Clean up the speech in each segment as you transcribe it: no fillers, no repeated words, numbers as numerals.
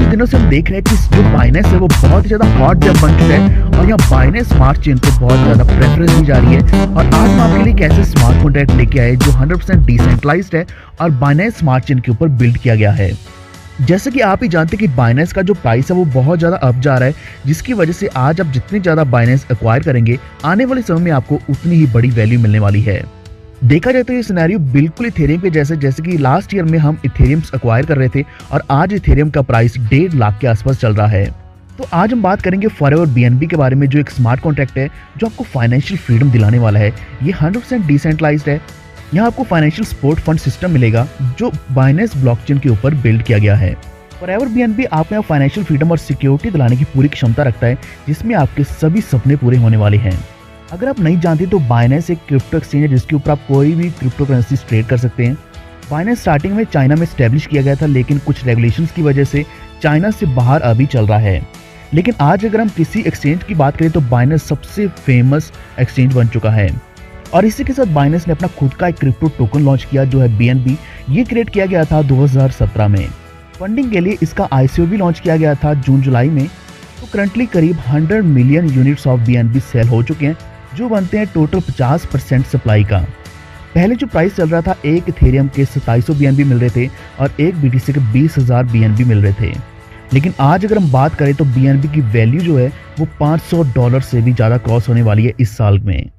दिनों से हम देख रहे हैं कि जो बाइनेंस है वो बहुत ही ज़्यादा हॉट जेम बन चुका है और यहाँ बाइनेंस स्मार्ट चेन को बहुत ज़्यादा प्रेफरेंस दी जा रही है। और आज हम आपके लिए एक ऐसे स्मार्ट कॉन्ट्रैक्ट लेके आए जो 100% डिसेंट्रलाइज्ड है और बाइनेंस स्मार्ट चेन के ऊपर बिल्ड किया गया है। जैसे कि आप ही जानते हैं कि बाइनेंस का जो प्राइस है वो बहुत ज़्यादा अप जा रहा है, जिसकी वजह से आज आप जितनी ज़्यादा बाइनेंस एक्वायर करेंगे आने वाले समय में आपको उतनी ही बड़ी वैल्यू मिलने वाली है। देखा जाए तो ये सिनेरियो बिल्कुल इथेरियम के जैसे कि लास्ट ईयर में हम इथेरियम एक्वायर कर रहे थे और आज इथेरियम का प्राइस 1.5 लाख के आसपास चल रहा है। तो आज हम बात करेंगे फॉरएवर बीएनबी के बारे में, जो एक स्मार्ट कॉन्ट्रैक्ट है जो आपको फाइनेंशियल फ्रीडम दिलाने वाला है। ये 100% डिसेंट्रलाइज्ड है। यहाँ आपको फाइनेंशियल सपोर्ट फंड सिस्टम मिलेगा जो बाइनेंस ब्लॉकचेन के ऊपर बिल्ड किया गया है। फॉरएवर बीएनबी आपको यहाँ फाइनेंशियल फ्रीडम और सिक्योरिटी दिलाने की पूरी क्षमता रखता है, जिसमें आपके सभी सपने पूरे होने वाले हैं। अगर आप नहीं जानते तो बाइनेंस एक क्रिप्टो एक्सचेंज है जिसके ऊपर आप कोई भी क्रिप्टो करेंसी ट्रेड कर सकते हैं। बाइनेंस स्टार्टिंग में चाइना में स्टैब्लिश किया गया था, लेकिन कुछ रेगुलेशंस की वजह से चाइना से बाहर अभी चल रहा है। लेकिन आज अगर हम किसी एक्सचेंज की बात करें तो बाइनेंस सबसे फेमस एक्सचेंज बन चुका है। और इसी के साथ बाइनेंस ने अपना खुद का एक क्रिप्टो टोकन लॉन्च किया जो है बीएनबी। ये क्रिएट किया गया था 2017 में। फंडिंग के लिए इसका आईसीओ भी लॉन्च किया गया था जून जुलाई में। तो करंटली करीब 100 million units of BNB sale हो चुके हैं, जो बनते हैं टोटल 50% सप्लाई का। पहले जो प्राइस चल रहा था एक इथेरियम के 2700 बीएनबी मिल रहे थे और एक बीटीसी के 20,000 बीएनबी मिल रहे थे। लेकिन आज अगर हम बात करें तो बीएनबी की वैल्यू जो है वो $500 से भी ज़्यादा क्रॉस होने वाली है इस साल में।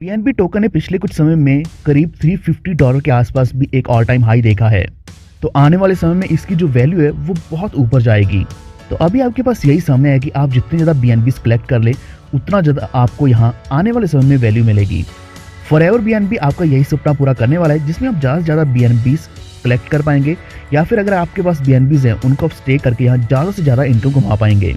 बीएनबी टोकन ने पिछले कुछ समय में करीब $350 के आसपास भी एक ऑल टाइम हाई देखा है। तो आने वाले समय में इसकी जो वैल्यू है वो बहुत ऊपर जाएगी। तो अभी आपके पास यही समय है कि आप जितने ज़्यादा बीएनबी कलेक्ट कर ले उतना ज़्यादा आपको यहाँ आने वाले समय में वैल्यू मिलेगी। फॉरएवर बीएनबी आपका यही सपना पूरा करने वाला है, जिसमें आप ज़्यादा से ज़्यादा बीएनबीज कलेक्ट कर पाएंगे, या फिर अगर आपके पास बीएनबीज हैं उनको आप स्टे करके यहाँ ज़्यादा से ज़्यादा इनकम कमा पाएंगे।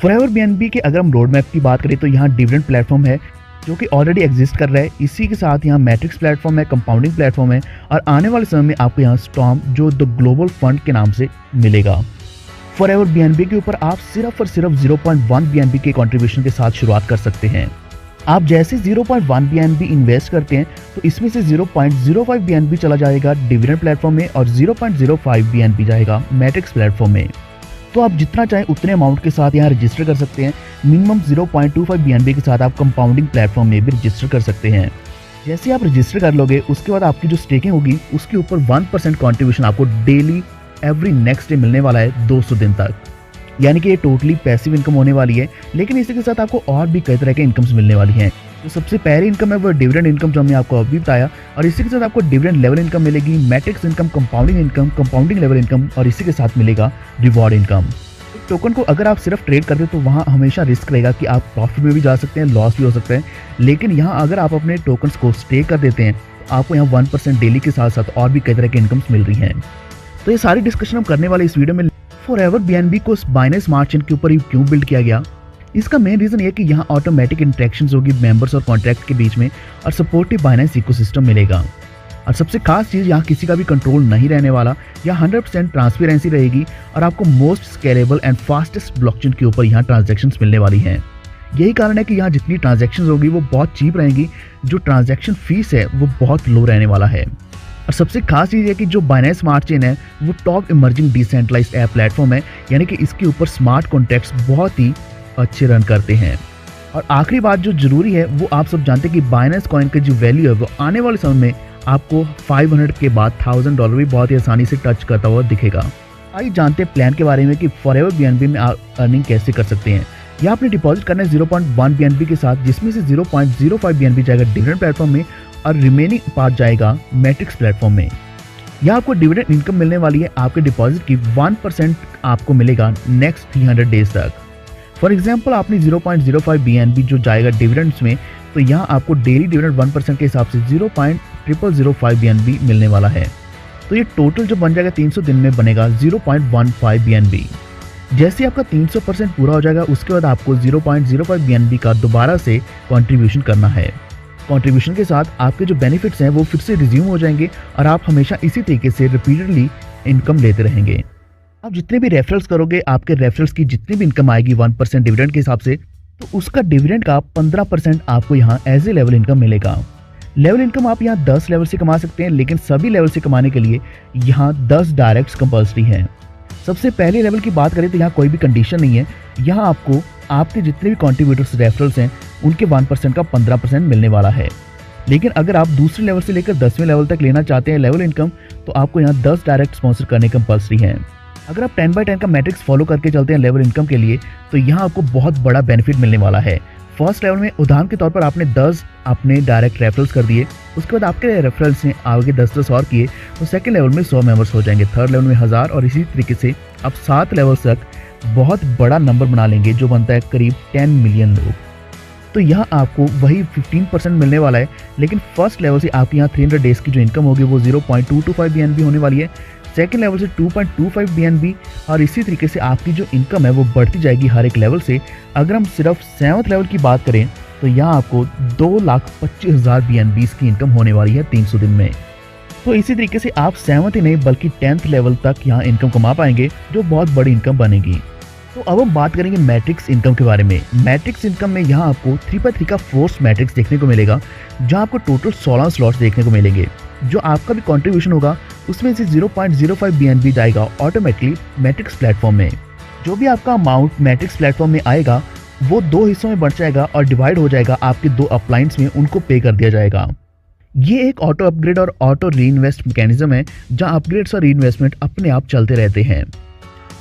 फॉरएवर बीएनबी के अगर हम रोड मैप की बात करें तो यहाँ डिविडेंड प्लेटफॉर्म है जो कि ऑलरेडी एग्जिस्ट कर रहा है। इसी के साथ यहाँ मैट्रिक्स प्लेटफॉर्म है, कंपाउंडिंग प्लेटफॉर्म है, और आने वाले समय में आपको यहाँ स्टॉर्म जो द ग्लोबल फंड के नाम से मिलेगा। फॉरएवर बीएनबी के ऊपर आप सिर्फ और सिर्फ 0.1 बीएनबी के कंट्रीब्यूशन के साथ शुरुआत कर सकते हैं। आप जैसे 0.1 बीएनबी इन्वेस्ट करते हैं तो इसमें से 0.05 बीएनबी चला जाएगा डिविडेंड प्लेटफॉर्म में और 0.05 बीएनबी जाएगा मैट्रिक्स प्लेटफॉर्म में। तो आप जितना चाहें उतने अमाउंट के साथ यहाँ रजिस्टर कर सकते हैं। मिनिमम 0.25 बीएनबी के साथ आप कंपाउंडिंग प्लेटफॉर्म में भी रजिस्टर कर सकते हैं। जैसे आप रजिस्टर कर लोगे उसके बाद आपकी जो स्टेकिंग होगी उसके ऊपर 1% कॉन्ट्रीब्यूशन आपको डेली एवरी नेक्स्ट डे मिलने वाला है 200 दिन तक। यानी कि ये टोटली पैसिव इनकम होने वाली है। लेकिन इसी के साथ आपको और भी कई तरह के इनकम्स मिलने वाली हैं। तो सबसे पहली इनकम है वो डिविडेंड इनकम जो हमने आपको अभी बताया, और इसी के साथ आपको डिविडेंड लेवल इनकम मिलेगी, matrix income, compounding level income, और इसी के साथ मिलेगा रिवॉर्ड इनकम। टोकन को अगर आप सिर्फ ट्रेड करते हो तो वहाँ हमेशा रिस्क रहेगा कि आप प्रॉफिट में भी जा सकते हैं, लॉस भी हो सकता है। लेकिन यहाँ अगर आप अपने टोकन्स को स्टे कर देते हैं तो आपको यहाँ 1% डेली के साथ साथ और भी कई तरह के इनकम्स मिल रही हैं। तो ये सारी डिस्कशन हम करने वाले इस वीडियो में। फॉरएवर बीएनबी को बाइनेंस स्मार्ट चेन के ऊपर ही क्यों बिल्ड किया गया, इसका मेन रीजन ये कि यहाँ ऑटोमेटिक इंटरेक्शंस होगी मेंबर्स और कॉन्ट्रैक्ट के बीच में, और सपोर्टिव बाइनेंस इकोसिस्टम मिलेगा। और सबसे खास चीज़ यहाँ किसी का भी कंट्रोल नहीं रहने वाला, यहाँ 100% ट्रांसपेरेंसी रहेगी और आपको most scalable and fastest blockchain के ऊपर यहाँ ट्रांजैक्शंस मिलने वाली हैं। यही कारण है कि यहाँ जितनी ट्रांजैक्शंस होगी वो बहुत चीप रहेंगी, जो ट्रांजैक्शन फीस है वो बहुत लो रहने वाला है। और सबसे खास चीज़ है कि जो बाइनेंस स्मार्ट चेन है वो top emerging decentralized app platform है, यानी कि इसके ऊपर स्मार्ट कॉन्ट्रैक्ट्स बहुत ही अच्छे रन करते हैं। और आखिरी बात जो जरूरी है वो आप सब जानते हैं कि बाइनेंस कॉइन की जो वैल्यू है वो आने वाले समय में आपको 500 के बाद $1000 भी बहुत ही आसानी से टच करता हुआ दिखेगा। आइए जानते हैं प्लान के बारे में कि फॉरएवर बीएनबी में आप अर्निंग कैसे कर सकते हैं। यहाँ आपने डिपॉजिट करना है 0.1 बीएनबी के साथ, जिसमें से 0.05 बीएनबी जाएगा डिविडेंड प्लेटफॉर्म में और रिमेनिंग पार्ट जाएगा मैट्रिक्स प्लेटफॉर्म में। यहाँ आपको डिविडेंड इनकम मिलने वाली है, आपके डिपॉजिट की 1% आपको मिलेगा नेक्स्ट 300 डेज तक। फॉर एग्जाम्पल आपने 0.05 बीएनबी जो जाएगा डिविडेंड्स में, तो यहाँ आपको डेली डिविडेंड 1% के हिसाब से 0.0005 बीएनबी मिलने वाला है। तो ये टोटल जो बन जाएगा 300 दिन में बनेगा 0.15 बीएनबी। जैसे आपका 300% पूरा हो जाएगा उसके बाद आपको 0.05 बीएनबी का दोबारा से कंट्रीब्यूशन करना है। कंट्रीब्यूशन के साथ आपके जो बेनिफिट्स हैं वो फिर से रिज्यूम हो जाएंगे और आप हमेशा इसी तरीके से रिपीटेडली इनकम लेते रहेंगे। आप जितने भी रेफरल्स करोगे, आपके रेफरल्स की जितनी भी इनकम आएगी 1% डिविडेंड के हिसाब से, तो उसका डिविडेंड का 15% आपको यहाँ एज ए लेवल इनकम मिलेगा। लेवल इनकम आप यहाँ 10 लेवल से कमा सकते हैं, लेकिन सभी लेवल से कमाने के लिए यहाँ 10 डायरेक्ट्स कंपल्सरी हैं। सबसे पहले लेवल की बात करें तो यहाँ कोई भी कंडीशन नहीं है। यहाँ आपको आपके जितने भी कॉन्ट्रीब्यूटर्स रेफरल्स हैं उनके 1% का 15% मिलने वाला है। लेकिन अगर आप दूसरे लेवल से लेकर 10वें लेवल तक लेना चाहते हैं लेवल इनकम, तो आपको यहाँ 10 डायरेक्ट स्पॉन्सर करने कंपल्सरी है। अगर आप 10/10 का मैट्रिक्स फॉलो करके चलते हैं लेवल इनकम के लिए, तो यहाँ आपको बहुत बड़ा बेनिफिट मिलने वाला है। फर्स्ट लेवल में उदाहरण के तौर पर आपने 10 अपने डायरेक्ट रेफरल्स कर दिए, उसके बाद आपके रेफरल्स ने आगे 10-10 और किए, तो सेकंड लेवल में 100 मेंबर्स हो जाएंगे, थर्ड लेवल में 1000 और इसी तरीके से आप 7 लेवल तक बहुत बड़ा नंबर बना लेंगे, जो बनता है करीब 10 मिलियन लोग। तो यहाँ आपको वही 15% मिलने वाला है। लेकिन फर्स्ट लेवल से आपके यहाँ 300 डेज की जो इनकम होगी वो 0.225 BNB होने वाली है, सेकंड लेवल से 2.25 BNB, और इसी तरीके से आपकी जो इनकम है वो बढ़ती जाएगी हर एक लेवल से। अगर हम सिर्फ 7th लेवल की बात करें तो यहाँ आपको 2,25,000 BNB की इनकम होने वाली है 300 दिन में। तो इसी तरीके से आप 7th ही नहीं बल्कि 10th लेवल तक यहाँ इनकम कमा पाएंगे, जो बहुत बड़ी इनकम बनेगी। तो अब हम बात करेंगे मैट्रिक्स इनकम के बारे में। मैट्रिक्स इनकम में यहाँ आपको 3x3 का फोर्स मैट्रिक्स देखने को मिलेगा, जहाँ आपको टोटल 16 स्लॉट्स देखने को मिलेंगे। जो आपका भी कंट्रीब्यूशन होगा उसमें से 0.05 BNB जाएगा ऑटोमेटिकली मैट्रिक्स प्लेटफॉर्म में। जो भी आपका अमाउंट मैट्रिक्स प्लेटफॉर्म में आएगा वो 2 हिस्सों में बढ़ जाएगा और डिवाइड हो जाएगा आपके 2 अपलाइंस में, उनको पे कर दिया जाएगा। ये एक ऑटो अपग्रेड और ऑटो री इन्वेस्ट मैकेनिज्म है, जहाँ अपग्रेड्स और री इन्वेस्टमेंट अपने आप चलते रहते हैं।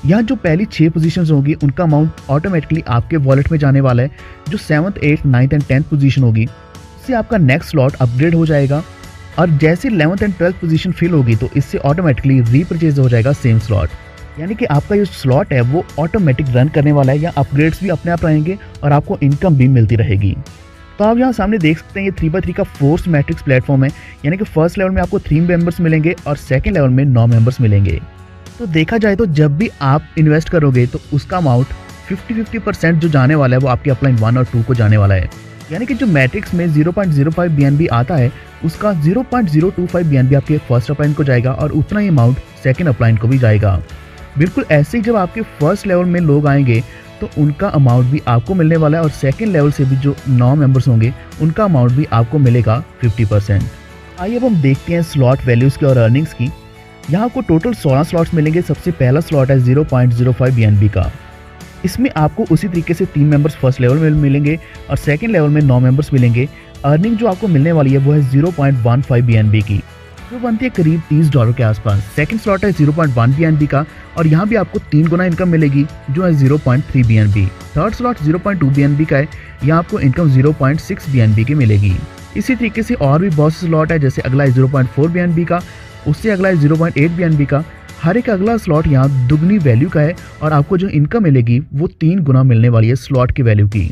यहाँ जो पहली 6 पोजीशंस होगी उनका अमाउंट ऑटोमेटिकली आपके वॉलेट में जाने वाला है। जो 7th, 8th, 9th and 10th position होगी उससे आपका नेक्स्ट स्लॉट अपग्रेड हो जाएगा, और जैसे 11th and 12th position fill होगी तो इससे ऑटोमेटिकली रीपरचेज हो जाएगा सेम स्लॉट। यानी कि आपका जो स्लॉट है वो ऑटोमेटिक रन करने वाला है, या अपग्रेड्स भी अपने आप रहेंगे और आपको इनकम भी मिलती रहेगी। तो आप यहाँ सामने देख सकते हैं ये 3x3 का फोर्स मैट्रिक्स प्लेटफॉर्म है। यानी कि फर्स्ट लेवल में आपको 3 मेंबर्स मिलेंगे और सेकंड लेवल में 9 मेंबर्स मिलेंगे। तो देखा जाए तो जब भी आप इन्वेस्ट करोगे तो उसका अमाउंट 50-50% जो जाने वाला है वो आपके अपलाइन 1 और 2 को जाने वाला है। यानी कि जो मैट्रिक्स में 0.05 BNB आता है उसका 0.025 BNB आपके फर्स्ट अपलाइन को जाएगा और उतना ही अमाउंट सेकंड अपलाइन को भी जाएगा। बिल्कुल ऐसे ही जब आपके फर्स्ट लेवल में लोग आएंगे तो उनका अमाउंट भी आपको मिलने वाला है, और सेकंड लेवल से भी जो 9 मेंबर्स होंगे उनका अमाउंट भी आपको मिलेगा 50%। आइए अब हम देखते हैं स्लॉट वैल्यूज़ की और अर्निंग्स की। यहाँ आपको टोटल 16 स्लॉट्स मिलेंगे। सबसे पहला स्लॉट है 0.05 BNB का। इसमें आपको उसी तरीके से 3 मेंबर्स फर्स्ट लेवल में मिलेंगे और सेकंड लेवल में 9 मेंबर्स मिलेंगे। अर्निंग जो आपको मिलने वाली है वो है 0.15 BNB की, जो बनती है करीब $30 के आसपास। सेकंड स्लॉट है 0.1 BNB का, और यहाँ भी आपको 3 गुना इनकम मिलेगी जो है 0.3 BNB। थर्ड स्लॉट 0.2 BNB का है, यहाँ आपको इनकम 0.6 BNB की मिलेगी। इसी तरीके से और भी बहुत से स्लॉट है, जैसे अगला है 0.4 BNB का, उससे अगला है 0.8 BNB का। हर एक अगला स्लॉट यहाँ दुगनी वैल्यू का है, और आपको जो इनकम मिलेगी वो 3 गुना मिलने वाली है स्लॉट की वैल्यू की।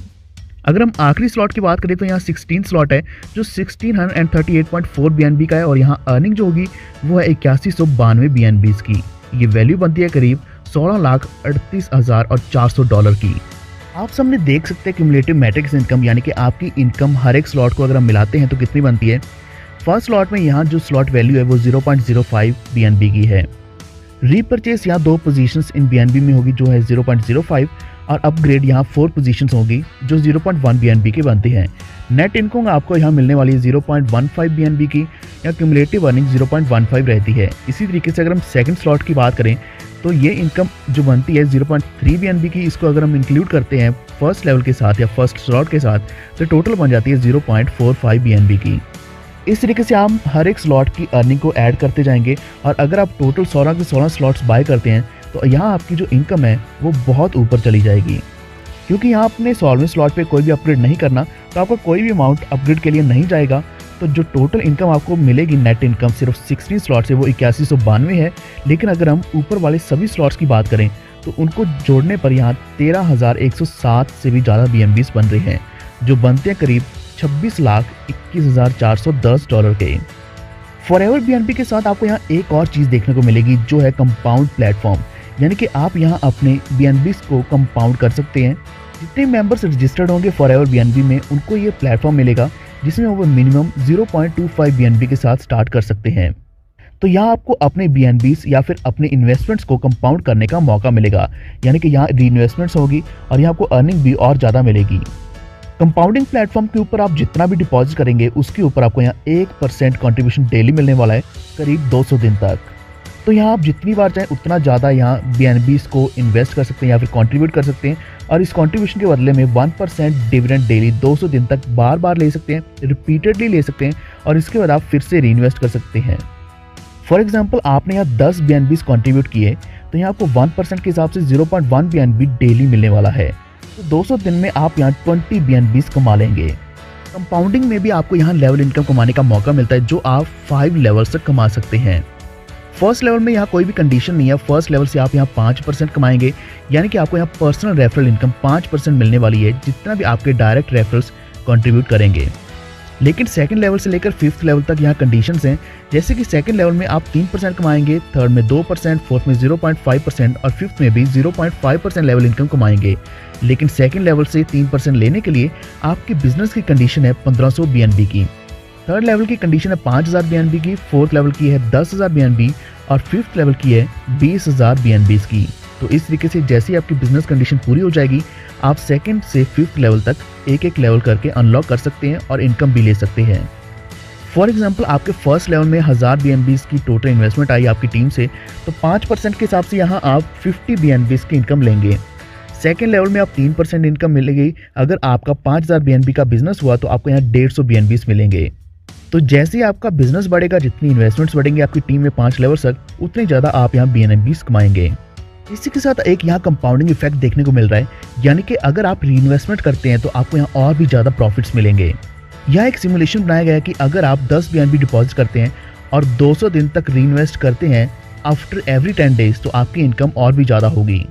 अगर हम आखिरी स्लॉट की बात करें तो यहाँ 16 स्लॉट है जो 1638.4 BNB का है, और यहाँ अर्निंग जो होगी वो है 8192 BNB की। ये वैल्यू बनती है करीब $16,38,400 की। आप सामने देख सकते हैं क्यूमुलेटिव मैट्रिक्स इनकम, यानी कि आपकी इनकम हर एक स्लॉट को अगर हम मिलाते हैं तो कितनी बनती है। फर्स्ट स्लॉट में यहाँ जो स्लॉट वैल्यू है वो 0.05 BNB की है। रीपरचेस यहाँ 2 पोजीशंस इन BNB में होगी जो है 0.05, और अपग्रेड यहाँ 4 पोजीशंस होगी जो 0.1 BNB की बनती है। नेट इनकम आपको यहाँ मिलने वाली है 0.15 BNB की, या क्यूमुलेटिव अर्निंग 0.15 रहती है। इसी तरीके से अगर हम सेकंड स्लॉट की बात करें तो ये इनकम जो बनती है 0.3 BNB की, इसको अगर हम इंक्लूड करते हैं फर्स्ट लेवल के साथ या फर्स्ट स्लॉट के साथ तो टोटल बन जाती है 0.45 BNB की। इस तरीके से आप हर एक स्लॉट की अर्निंग को ऐड करते जाएंगे, और अगर आप टोटल 16 के 16 स्लॉट्स बाय करते हैं तो यहाँ आपकी जो इनकम है वो बहुत ऊपर चली जाएगी। क्योंकि यहाँ आपने 16वें स्लॉट पे कोई भी अपग्रेड नहीं करना तो आपका कोई भी अमाउंट अपग्रेड के लिए नहीं जाएगा। तो जो टोटल इनकम आपको मिलेगी नेट इनकम सिर्फ 16 स्लॉट से वो 8192 है। लेकिन अगर हम ऊपर वाले सभी स्लॉट्स की बात करें तो उनको जोड़ने पर यहाँ 13,107 से भी ज़्यादा BNBs बन रहे हैं, जो बनते हैं करीब $26,21,410 के। फॉरएवर BNB के साथ आपको यहाँ एक और चीज़ देखने को मिलेगी जो है कंपाउंड प्लेटफॉर्म, यानी कि आप यहाँ अपने BNBs को कंपाउंड कर सकते हैं। जितने मेंबर्स रजिस्टर्ड होंगे फॉरएवर BNB में उनको ये प्लेटफॉर्म मिलेगा जिसमें वो मिनिमम 0.25 BNB के साथ स्टार्ट कर सकते हैं। तो यहाँ आपको अपने BNBs या फिर अपने इन्वेस्टमेंट्स को कंपाउंड करने का मौका मिलेगा, यानी कि यहाँ री इन्वेस्टमेंट्स होगी और यहाँ आपको अर्निंग भी और ज़्यादा मिलेगी। कंपाउंडिंग प्लेटफॉर्म के ऊपर आप जितना भी डिपॉजिट करेंगे उसके ऊपर आपको यहाँ 1% कंट्रीब्यूशन डेली मिलने वाला है करीब 200 दिन तक। तो यहाँ आप जितनी बार चाहें उतना ज़्यादा यहाँ बीएनबीज़ को इन्वेस्ट कर सकते हैं या फिर कंट्रीब्यूट कर सकते हैं, और इस कंट्रीब्यूशन के बदले में 1% डिविडेंड डेली 200 दिन तक बार बार ले सकते हैं, रिपीटेडली ले सकते हैं, और इसके बाद आप फिर से रीइन्वेस्ट कर सकते हैं। फॉर एग्जाम्पल आपने यहाँ 10 बीएनबीज़ कंट्रीब्यूट किए तो यहाँ आपको 1% के हिसाब से 0.1 बीएनबी डेली मिलने वाला है। तो 200 दिन में आप यहाँ 20 बीएनबीज़ कमा लेंगे। कंपाउंडिंग में भी आपको यहाँ लेवल इनकम कमाने का मौका मिलता है, जो आप 5 लेवल्स तक कमा सकते हैं। फर्स्ट लेवल में यहाँ कोई भी कंडीशन नहीं है। फर्स्ट लेवल से आप यहाँ 5% कमाएंगे, यानी कि आपको यहाँ पर्सनल रेफरल इनकम 5% मिलने वाली है, जितना भी आपके डायरेक्ट रेफरल्स कंट्रीब्यूट करेंगे। लेकिन सेकंड लेवल से लेकर 5th लेवल तक यहाँ कंडीशंस हैं, जैसे कि सेकंड लेवल में आप 3% कमाएंगे, थर्ड में 2%, फोर्थ में 0.5% और फिफ्थ में भी 0.5% लेवल इनकम कमाएंगे। लेकिन सेकंड लेवल से 3% लेने के लिए आपकी बिजनेस की कंडीशन है 1500 बीएनबी की, थर्ड लेवल की कंडीशन है 5000 बीएनबी की, फोर्थ लेवल की है 10,000 बीएनबी और फिफ्थ लेवल की है 20,000 बीएनबीज की। तो इस तरीके से जैसे ही आपकी बिजनेस कंडीशन पूरी हो जाएगी, आप सेकंड से फिफ्थ लेवल तक एक एक लेवल करके अनलॉक कर सकते हैं और इनकम भी ले सकते हैं। फॉर एग्जांपल आपके फर्स्ट लेवल में 1000 बीएनबीज की टोटल इन्वेस्टमेंट आई आपकी टीम से, तो 5% के हिसाब से यहाँ आप 50 बीएनबीज की इनकम लेंगे। सेकेंड लेवल में आप 3% इनकम मिलेगी। अगर आपका 5000 बीएनबी का बिजनेस हुआ तो आपको यहाँ 150 बीएनबीज मिलेंगे। तो जैसे ही आपका बिजनेस बढ़ेगा, जितनी इन्वेस्टमेंट्स बढ़ेंगे आपकी टीम में 5 लेवल तक, उतनी ज़्यादा आप यहाँ बीएनबीज कमाएंगे। इसी के साथ एक यहाँ कंपाउंडिंग इफेक्ट देखने को मिल रहा है, यानी कि अगर आप रीइन्वेस्टमेंट करते हैं तो आपको यहाँ और भी ज़्यादा प्रॉफिट्स मिलेंगे। यह एक सिमुलेशन बनाया गया है कि अगर आप 10 बीएनबी डिपॉजिट करते हैं और 200 दिन तक रीइन्वेस्ट करते हैं आफ्टर एवरी 10 डेज, तो आपकी इनकम और भी ज़्यादा होगी।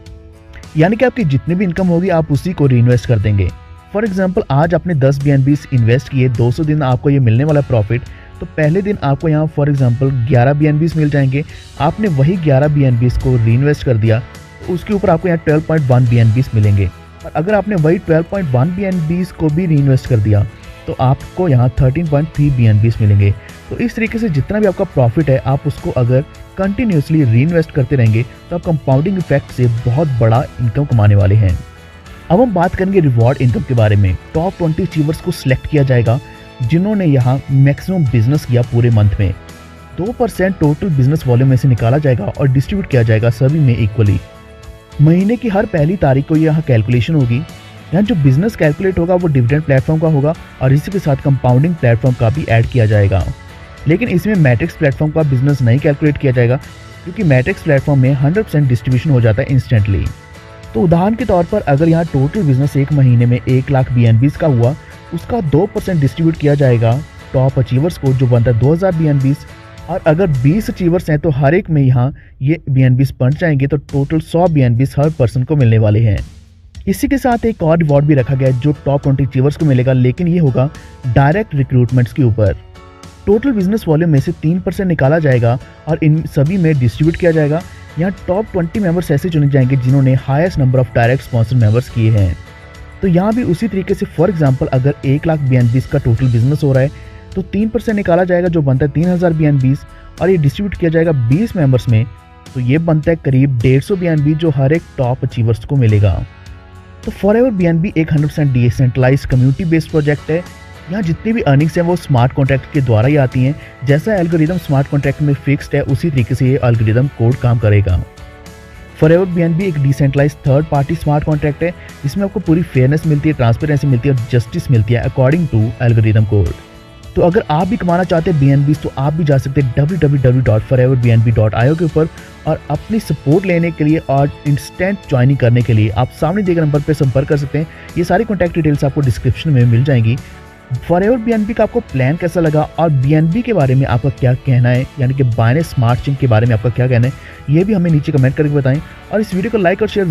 यानी कि आपकी जितनी भी इनकम होगी आप उसी को रीइन्वेस्ट कर देंगे। फॉर एग्जाम्पल आज आपने 10 बीएनबीज इन्वेस्ट किए, 200 दिन आपको ये मिलने वाला प्रॉफिट, तो पहले दिन आपको यहाँ फॉर एग्जाम्पल 11 बीएनबीज मिल जाएंगे। आपने वही 11 बीएनबीज को रीइन्वेस्ट कर दिया तो उसके ऊपर आपको यहाँ 12.1 बीएनबीज मिलेंगे। और अगर आपने वही 12.1 बीएनबीज को भी रीइन्वेस्ट कर दिया तो आपको यहाँ 13.3 बीएनबीज मिलेंगे। तो इस तरीके से जितना भी आपका प्रॉफिट है, आप उसको अगर कंटिन्यूसली रीइन्वेस्ट करते रहेंगे तो आप कंपाउंडिंग इफेक्ट से बहुत बड़ा इनकम कमाने वाले हैं। अब हम बात करेंगे रिवॉर्ड इनकम के बारे में। टॉप 20 अचीवर्स को सिलेक्ट किया जाएगा जिन्होंने यहाँ मैक्सिमम बिजनेस किया पूरे मंथ में। 2% टोटल बिजनेस वॉल्यूम में से निकाला जाएगा और डिस्ट्रीब्यूट किया जाएगा सभी में इक्वली। महीने की हर पहली तारीख को यहाँ कैलकुलेशन होगी। यहाँ जो बिजनेस कैलकुलेट होगा वो डिविडेंड प्लेटफॉर्म का होगा और इसी के साथ कंपाउंडिंग प्लेटफॉर्म का भी ऐड किया जाएगा। लेकिन इसमें मैट्रिक्स प्लेटफॉर्म का बिजनेस नहीं कैलकुलेट किया जाएगा, क्योंकि मैट्रिक्स प्लेटफॉर्म में 100% डिस्ट्रीब्यूशन हो जाता है इंस्टेंटली। तो उदाहरण के तौर पर अगर यहाँ टोटल बिजनेस एक महीने में 1 लाख बीएनबीज का हुआ, उसका 2% डिस्ट्रीब्यूट किया जाएगा टॉप अचीवर्स को, जो बनता है 2000 बीएनबीज। और अगर 20 अचीवर्स हैं तो हर एक में यहाँ ये बीएनबीज बन जाएंगे, तो टोटल 100 बीएनबीज हर पर्सन को मिलने वाले हैं। इसी के साथ एक और रिवॉर्ड भी रखा गया है जो टॉप 20 अचीवर्स को मिलेगा, लेकिन ये होगा डायरेक्ट रिक्रूटमेंट्स के ऊपर। टोटल बिजनेस वॉल्यूम में से 3% निकाला जाएगा और इन सभी में डिस्ट्रीब्यूट किया जाएगा। यहाँ टॉप 20 मेंबर्स ऐसे चुने जाएंगे जिन्होंने highest number of direct sponsor members किए हैं। तो यहाँ भी उसी तरीके से फॉर एग्जांपल अगर 1 लाख बीएनबीज का टोटल बिजनेस हो रहा है तो 3% निकाला जाएगा जो बनता है 3000 बीएनबीज, और ये डिस्ट्रीब्यूट किया जाएगा 20 मेंबर्स में, तो ये बनता है करीब 150 बीएनबी जो हर एक टॉप अचीवर्स को मिलेगा। तो फॉरएवर बीएनबी एक 100% डिसेंट्रलाइज्ड कम्युनिटी बेस्ड प्रोजेक्ट है। यहाँ जितनी भी अर्निंग्स हैं वो स्मार्ट कॉन्ट्रैक्ट के द्वारा ही आती हैं। जैसा एल्गोरिदम स्मार्ट कॉन्ट्रैक्ट में फिक्स्ड है, उसी तरीके से ये एल्गोरिदम कोड काम करेगा। फॉरएवर बीएनबी एक decentralized third party smart contract है, जिसमें आपको पूरी फेयरनेस मिलती है, ट्रांसपेरेंसी मिलती है और जस्टिस मिलती है अकॉर्डिंग टू एल्गोरिदम कोड। तो अगर आप भी कमाना चाहते हैं बीएनबी, तो आप भी जा सकते हैं www.foreverbnb.io के ऊपर, और अपनी सपोर्ट लेने के लिए और इंस्टेंट ज्वाइनिंग करने के लिए आप सामने दिए गए नंबर पर संपर्क कर सकते हैं। ये सारी कॉन्टैक्ट डिटेल्स आपको डिस्क्रिप्शन में मिल जाएंगी। फॉरएवर बीएनबी का आपको प्लान कैसा लगा और बीएनबी के बारे में आपका क्या कहना है, यानी कि बायनेंस स्मार्ट चेन के बारे में आपका क्या कहना है, ये भी हमें नीचे कमेंट करके बताएं। और इस वीडियो को लाइक और शेयर